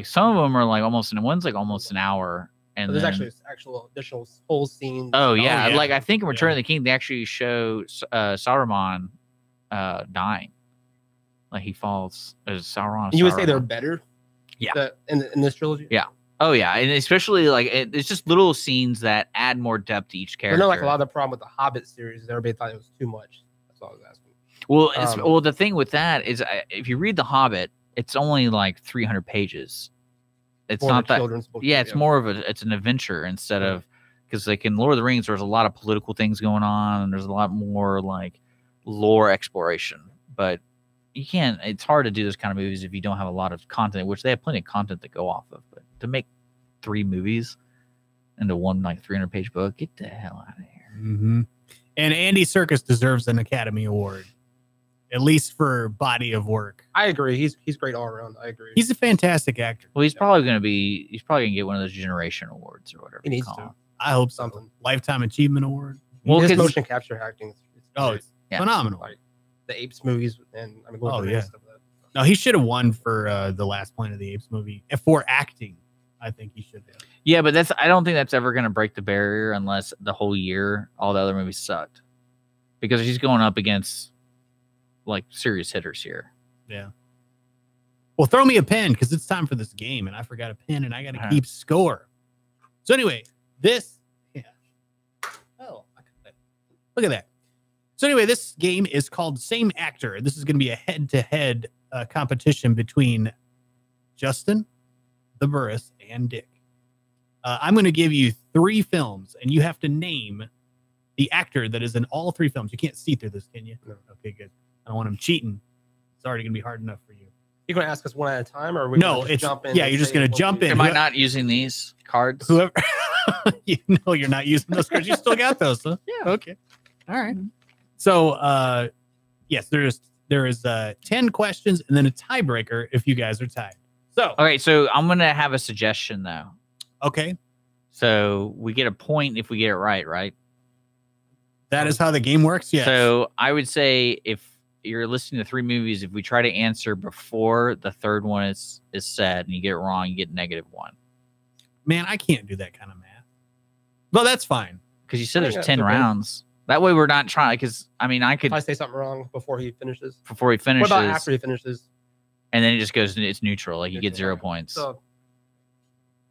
some of them are like one's like almost an hour. And there's actually actual additional whole scenes. Oh yeah. Like I think in Return of the King they actually show Saruman dying. Like he falls as Sauron. You would say they're better? Yeah. In this trilogy? Yeah. Oh yeah, and especially like it's just little scenes that add more depth to each character. I know like a lot of the problem with the Hobbit series is everybody thought it was too much. That's all I was asking. Well, the thing with that is if you read The Hobbit, it's only like 300 pages. It's more not that children's book. Yeah, it's more of it's an adventure instead of because like in Lord of the Rings, there's a lot of political things going on, and there's a lot more like lore exploration. But you can't. It's hard to do those kind of movies if you don't have a lot of content, which they have plenty of content to go off of. But to make 3 movies into one like 300-page book, get the hell out of here. Mm-hmm. And Andy Serkis deserves an Academy Award, at least for body of work. I agree. He's great all around. I agree. He's a fantastic actor. Well, he's probably gonna get one of those generation awards or whatever. He needs to. I hope something. Lifetime Achievement Award. Well, his motion capture acting. It's phenomenal. Like the Apes movies, and I mean, stuff like that. No, he should have won for the last Planet of the Apes movie for acting. I think he should have. Yeah, but I don't think that's ever going to break the barrier unless the whole year all the other movies sucked, because he's going up against like serious hitters here. Yeah. Well, throw me a pen because it's time for this game, and I forgot a pen, and I got to keep score. So anyway, look at that. So anyway, this game is called Same Actor. This is going to be a head-to-head competition between Justin, the Buras, and Dick. I'm going to give you 3 films, and you have to name the actor that is in all 3 films. You can't see through this, can you? No. Okay, good. I don't want him cheating. It's already going to be hard enough for you. You're going to ask us one at a time, or are we No, gonna it's jump in? yeah. and You're just say going to what jump we- in. Am I not using these cards? Whoever, you know, you're not using those cards. You still got those, huh? Yeah. Okay. All right. So, yes, there is 10 questions and then a tiebreaker if you guys are tied. So, Okay, so I'm gonna have a suggestion though. okay, So we get a point if we get it right, right? that is how the game works. Yes. So I would say if you're listening to 3 movies, if we try to answer before the third one is said and you get it wrong, you get -1. Man, I can't do that kind of math. Well, that's fine. Because you said I there's think 10 that's okay. rounds. That way we're not trying. Because I mean, I could If I say something wrong before he finishes. before he finishes, What about after he finishes? and then it just goes. It's neutral. Like you get 0 Okay. points. So,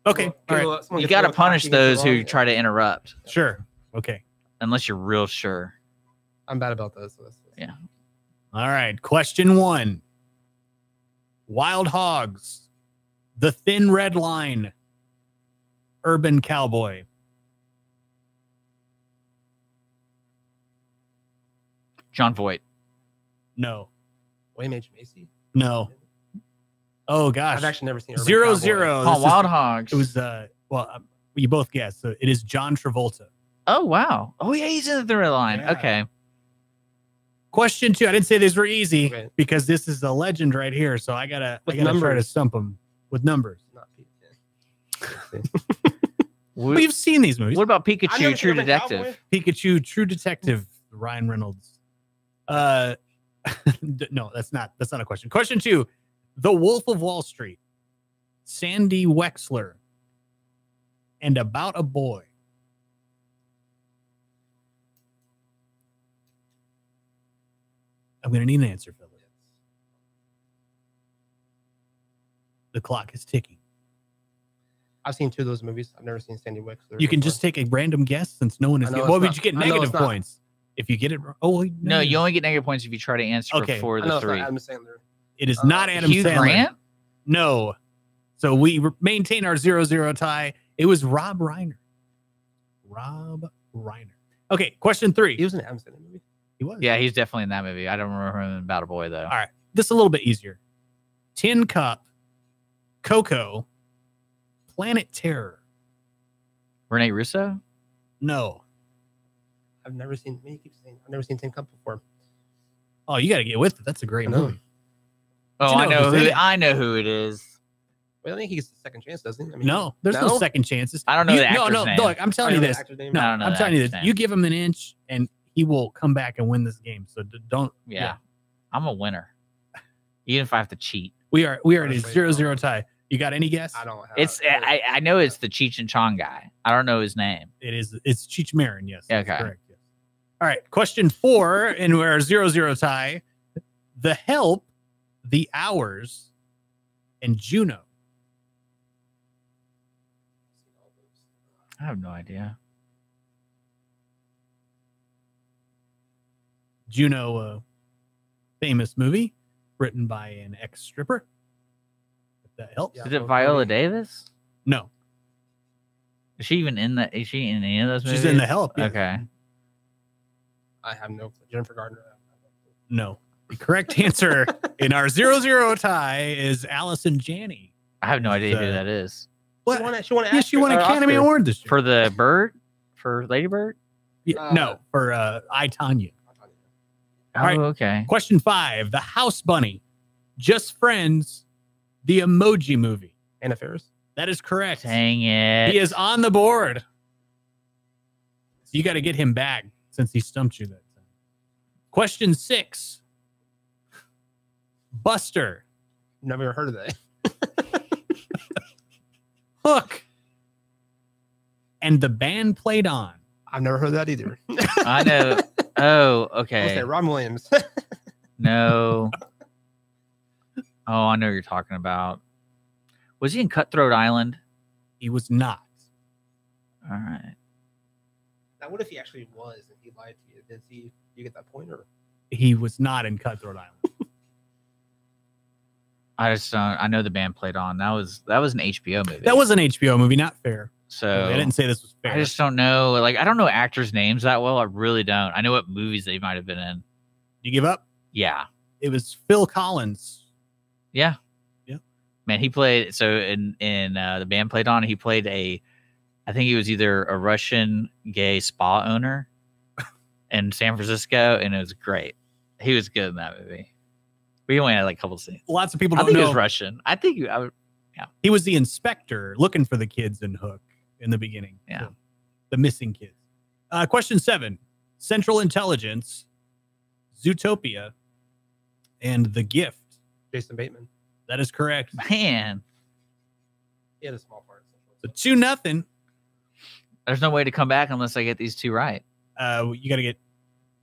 Okay. All right. someone You gets got to real punish cocky and gets those it who wrong. try to interrupt, Sure. Okay. unless you're real sure. I'm bad about those. Yeah. All right. Question 1. Wild Hogs, The Thin Red Line, Urban Cowboy. John Voight. No. William H. Macy. No. Oh gosh. I've actually never seen Urban 0-0. Cowboy. This Oh, is- Wild Hogs. It was well, you both guessed. So it is John Travolta. Oh wow. Oh yeah, he's in the third line. Yeah. Okay. Question 2. I didn't say these were easy Okay. because this is a legend right here. So I gotta try to numbers. stump them with numbers. Not Pete, yeah. We've seen these movies. What about I've Pikachu, never True seen Urban Detective? Cowboy. Pikachu, True Detective, Ryan Reynolds. No, that's not a question. Question 2. The Wolf of Wall Street, Sandy Wexler, and About a Boy. I'm going to need an answer, Philip. The clock is ticking. I've seen 2 of those movies. I've never seen Sandy Wexler. You can just take a random guess since no one is. I know What it's would not- you get I know negative it's not- points if you get it? Oh No, you only get negative points if you try to answer Okay. before I know the it's not 3. Adam Sandler. It is not Adam Hugh Sandler. Grant? No. So we maintain our 0-0 tie. It was Rob Reiner. Rob Reiner. Okay, question 3. He was in an Adam Sandler movie. He was. Yeah, he's definitely in that movie. I don't remember him in About a Boy though. All right. This is a little bit easier. Tin Cup, Coco, Planet Terror. Rene Russo? No. I've never seen. Me keep saying I've never seen Tin Cup before. Oh, you got to get with it. That's a great I know. movie. Oh, you know I know who's in who. it? I know who it is. Well, I think he gets a second chance, doesn't he? I mean, No, there's no No? second chances. I don't know You- the actor's no, name. look, I'm telling you this. No, I don't know I'm the telling you actor's this. name. You give him an inch and he will come back and win this game. So don't. Yeah. I'm a winner. Even if I have to cheat. We are at a Honestly, 0-0 tie. You got any guess? I don't have. It's I know it's the Cheech and Chong guy. I don't know his name. It's Cheech Marin, yes. That's Okay. correct. Yes. All right. Question 4, and we're 0-0 tie. The Help, The Hours, and Juno. I have no idea. Juno, famous movie written by an ex-stripper. If that helps. Yeah. Is it Viola Davis? No, Is she even in that? Is she in any of those movies? she's in The Help. yes. Okay. I have no clue. Jennifer Gardner. No. The correct answer in our 0-0 tie is Allison Janney. I have no idea who The- that is. What? She won an Yes, she won an Academy Oscar. Award this year. For the bird? For Lady Bird? No, for I, Tonya. Oh, All right. okay. Question 5. The House Bunny, Just Friends, the Emoji Movie. Anna Faris. That is correct. Dang it. He is on the board. So you got to get him back since he stumped you that time. Question 6. Buster, Never heard of that. Hook, and the band played on. I've never heard that either. I know. Oh, I'll say okay. Robin Williams. No. Oh, I know what you're talking about. Was he in Cutthroat Island? He was not. All right. Now, what if he actually was and he lied to you? Did he? You get that point, or He was not in Cutthroat Island. I just I know the band played on. That was an HBO movie. That was an HBO movie, not fair. So I didn't say this was fair. I just don't know. Like, I don't know actors' names that well. I really don't. I know what movies they might have been in. You give up? Yeah. It was Phil Collins. Yeah. Yeah. Man, he played, so in the band played on, he played I think he was either a Russian gay spa owner in San Francisco, and it was great. He was good in that movie. We only had like a couple scenes. Lots of people I don't think know. he was Russian. I think He was the inspector looking for the kids in Hook in the beginning. Yeah. So, the missing kids. Question 7. Central Intelligence, Zootopia, and The Gift. Jason Bateman. That is correct. Man, He had a small part. So 2-0. there's no way to come back unless I get these two right. You got to get,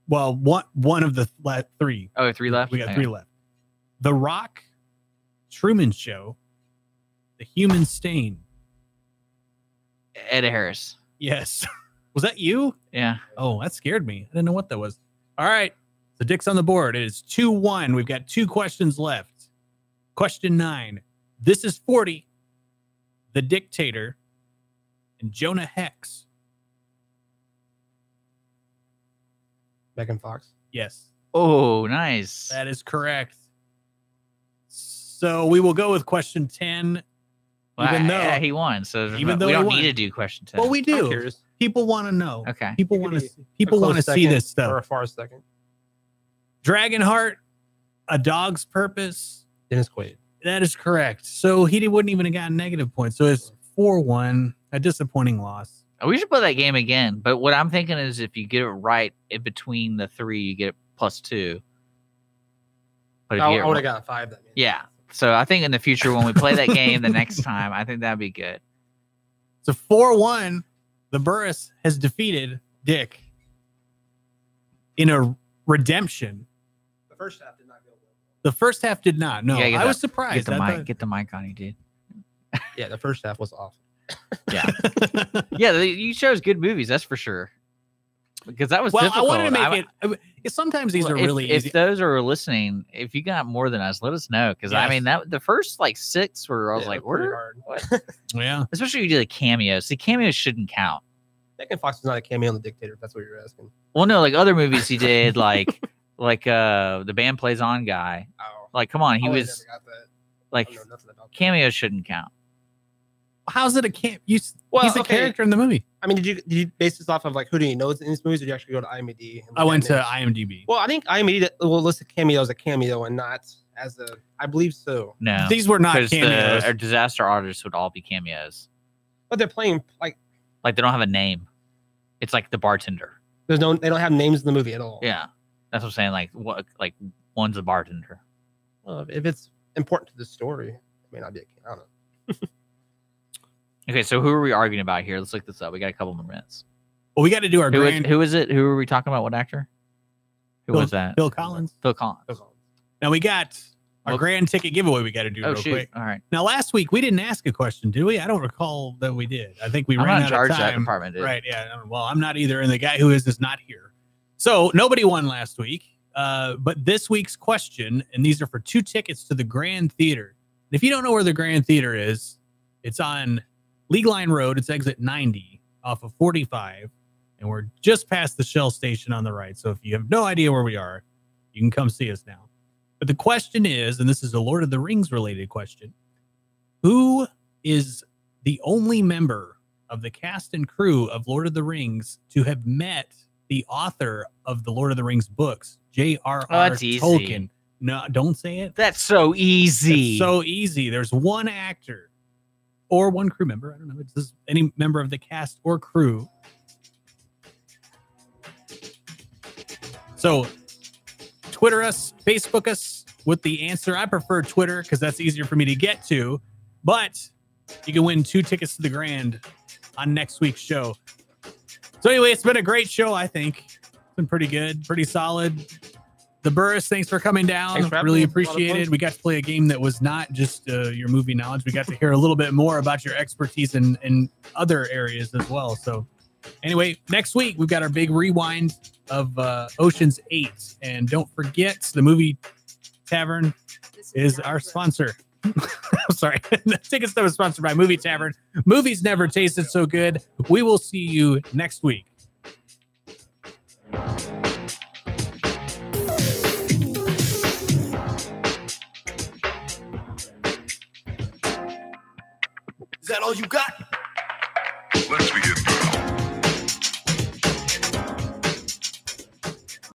well, one of the 3. Oh, 3 left? We got Okay. 3 left. The Rock, Truman Show, The Human Stain. Ed Harris. Yes. Was that you? Yeah. Oh, that scared me. I didn't know what that was. All right. So Dick's on the board. It is 2-1. We've got 2 questions left. Question 9. This is 40. The Dictator and Jonah Hex. Megan Fox. Yes, Oh, nice. that is correct. So we will go with question 10. Well, even though yeah, he won. So even though we he don't won. need to do question 10. Well, we I'm do. curious. People want to know. Okay. People It want could to. be People a want to close see second this stuff. Or a far second. Dragonheart, A Dog's Purpose. Dennis Quaid. That is correct. So he wouldn't even have gotten negative points. So it's 4-1. A disappointing loss. We should play that game again. But what I'm thinking is if you get it right in between the 3, you get +2. But if you I get it would have wrong- got 5 then. Yeah. So I think in the future when we play that game the next time, I think that'd be good. So 4-1. The Buras has defeated Dick in a redemption. The first half did not go well. The first half did not. No, Yeah, get I was Get surprised. the I mic. thought- Get the mic on you, dude. Yeah, the first half was awful. Yeah. Yeah, you chose good movies, that's for sure. Because that was well, difficult. I wanted to make it. Sometimes these are really if easy. those are listening, if you got more than us, let us know. Because I Yes. mean, that the first like 6 were I was Yeah, like, pretty where? hard. What? Yeah. Especially if you do the cameos. See, cameos shouldn't count. Megan Fox was not a cameo in The Dictator, if that's what you're asking. Well, no, like other movies he did, like the band plays on guy. Oh. Like, come on, he I would've was never got that. like I don't know nothing about that. cameos shouldn't count. How's it a camp? He's Well, a okay. character in the movie. I mean, did you base this off of like who do you know in these movies, or did you actually go to IMDb? and look I at went to names? IMDb. Well, I think IMDb will list a cameo as a cameo and not as a. I believe so. No, These were not because cameos. our disaster artists would all be cameos. But they're playing like Like they don't have a name. It's like the bartender. they don't have names in the movie at all. Yeah, that's what I'm saying. Like what? Like one's a bartender. Well, if it's important to the story, it may not be a cameo. I don't know. Okay, so who are we arguing about here? Let's look this up. We got a couple more minutes. Well, we got to do our grand. Who is it? Who are we talking about? What actor? Who Bill- was that? Bill Collins. Phil Collins. Now we got our Well- grand ticket giveaway. We got to do Oh real shoot! quick. All right. Now last week we didn't ask a question, did we? I don't recall that we did. I think we I'm ran not in out charge of of that time. department, dude. Right? Yeah. Well, I'm not either, and the guy who is not here. So nobody won last week. But this week's question, and these are for 2 tickets to the Grand Theater. And if you don't know where the Grand Theater is, it's on League Line Road. It's exit 90 off of 45, and we're just past the Shell station on the right. So if you have no idea where we are, you can come see us now. But the question is, and this is a Lord of the Rings related question, who is the only member of the cast and crew of Lord of the Rings to have met the author of the Lord of the Rings books, J.R.R. Oh, that's easy. Tolkien? No, don't say it. That's so easy. It's so easy. There's one actor or one crew member. I don't know. It's just any member of the cast or crew. So Twitter us, Facebook us with the answer. I prefer Twitter because that's easier for me to get to. But you can win 2 tickets to the Grand on next week's show. So anyway, it's been a great show, I think. It's been pretty good, pretty solid. The Buras, thanks for coming down. Thanks for having Really me. A lot of appreciate it. fun. We got to play a game that was not just your movie knowledge. We got to hear a little bit more about your expertise in other areas as well. So anyway, next week, we've got our big rewind of Ocean's 8. And don't forget, the Movie Tavern is our sponsor. Sorry. The Ticket Stub is sponsored by Movie Tavern. Movies never tasted so good. We will see you next week. Is that all you got? Let's begin.